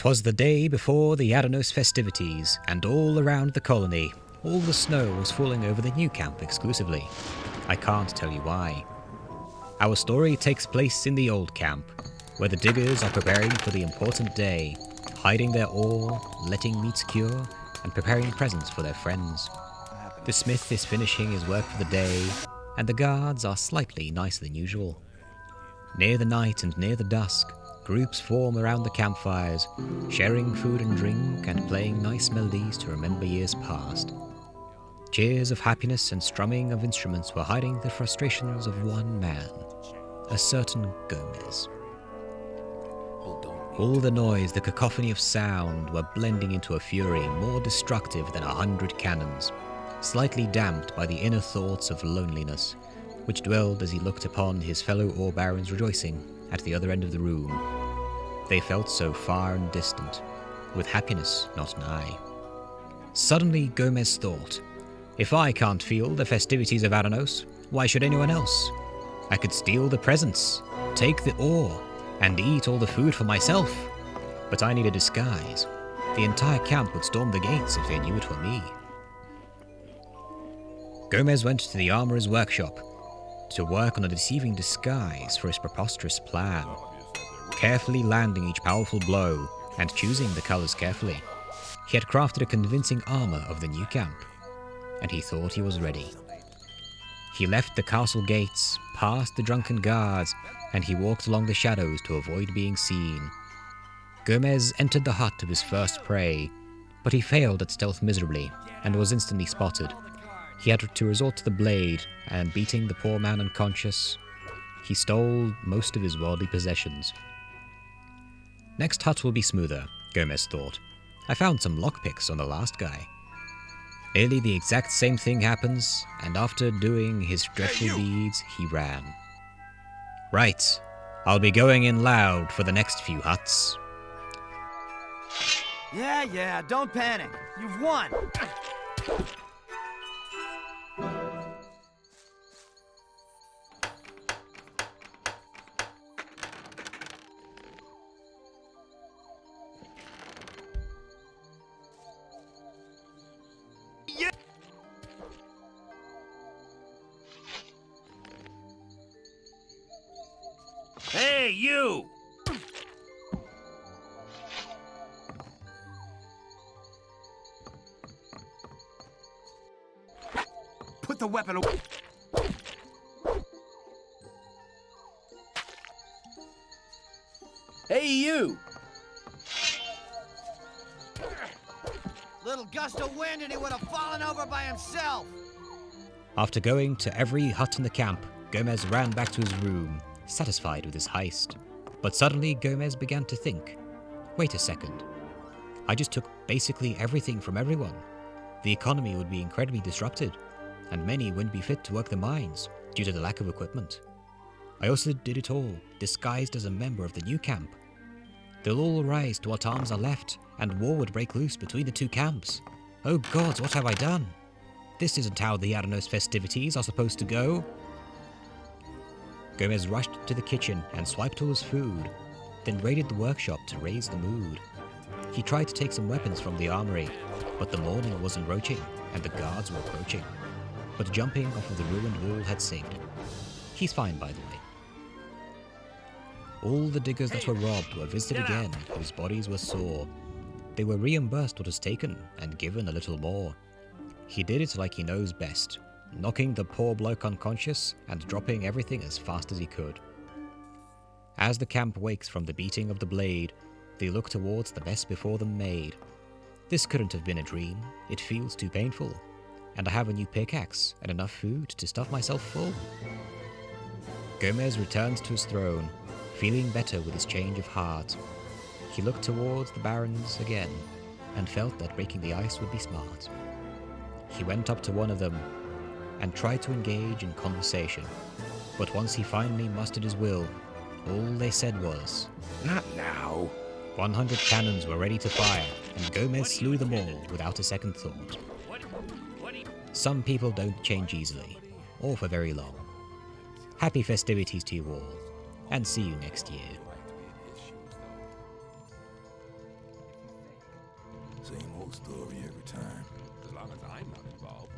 'Twas the day before the Adanos festivities, and all around the colony, all the snow was falling over the new camp exclusively. I can't tell you why. Our story takes place in the old camp, where the diggers are preparing for the important day, hiding their ore, letting meats cure, and preparing presents for their friends. The smith is finishing his work for the day, and the guards are slightly nicer than usual. Near the night and near the dusk, groups form around the campfires, sharing food and drink and playing nice melodies to remember years past. Cheers of happiness and strumming of instruments were hiding the frustrations of one man, a certain Gomez. All the noise, the cacophony of sound, were blending into a fury more destructive than 100 cannons, slightly damped by the inner thoughts of loneliness, which dwelled as he looked upon his fellow ore barons rejoicing at the other end of the room. They felt so far and distant, with happiness not nigh. Suddenly Gomez thought, if I can't feel the festivities of Adanos, why should anyone else? I could steal the presents, take the ore, and eat all the food for myself. But I need a disguise. The entire camp would storm the gates if they knew it were me. Gomez went to the armorer's workshop to work on a deceiving disguise for his preposterous plan, carefully landing each powerful blow and choosing the colors carefully. He had crafted a convincing armor of the new camp, and he thought he was ready. He left the castle gates, past the drunken guards, and he walked along the shadows to avoid being seen. Gomez entered the hut of his first prey, but he failed at stealth miserably and was instantly spotted. He had to resort to the blade, and beating the poor man unconscious, he stole most of his worldly possessions. Next hut will be smoother, Gomez thought. I found some lockpicks on the last guy. Nearly the exact same thing happens, and after doing his dreadful deeds, he ran. Right, I'll be going in loud for the next few huts. Yeah, don't panic. You've won. Hey, you! Put the weapon away. Hey, you! Little gust of wind and he would have fallen over by himself. After going to every hut in the camp, Gomez ran back to his room, satisfied with his heist. But suddenly Gomez began to think, wait a second. I just took basically everything from everyone. The economy would be incredibly disrupted, and many wouldn't be fit to work the mines due to the lack of equipment. I also did it all, disguised as a member of the new camp. They'll all rise to what arms are left, and war would break loose between the two camps. Oh gods, what have I done? This isn't how the Adanos festivities are supposed to go. Gomez rushed to the kitchen and swiped all his food, then raided the workshop to raise the mood. He tried to take some weapons from the armory, but the morning was encroaching and the guards were approaching. But jumping off of the ruined wall had saved him. He's fine, by the way. All the diggers that were robbed were visited again, whose bodies were sore. They were reimbursed what was taken and given a little more. He did it like he knows best, knocking the poor bloke unconscious and dropping everything as fast as he could. As the camp wakes from the beating of the blade, they look towards the best before them made. This couldn't have been a dream, it feels too painful, and I have a new pickaxe and enough food to stuff myself full. Gomez returns to his throne, feeling better with his change of heart. He looked towards the barons again, and felt that breaking the ice would be smart. He went up to one of them, and tried to engage in conversation, but once he finally mustered his will, all they said was, Not now. 100 cannons were ready to fire, and Gomez slew them all without a second thought. Some people don't change easily, or for very long. Happy festivities to you all, and see you next year. Same old story every time. As long as I'm not involved.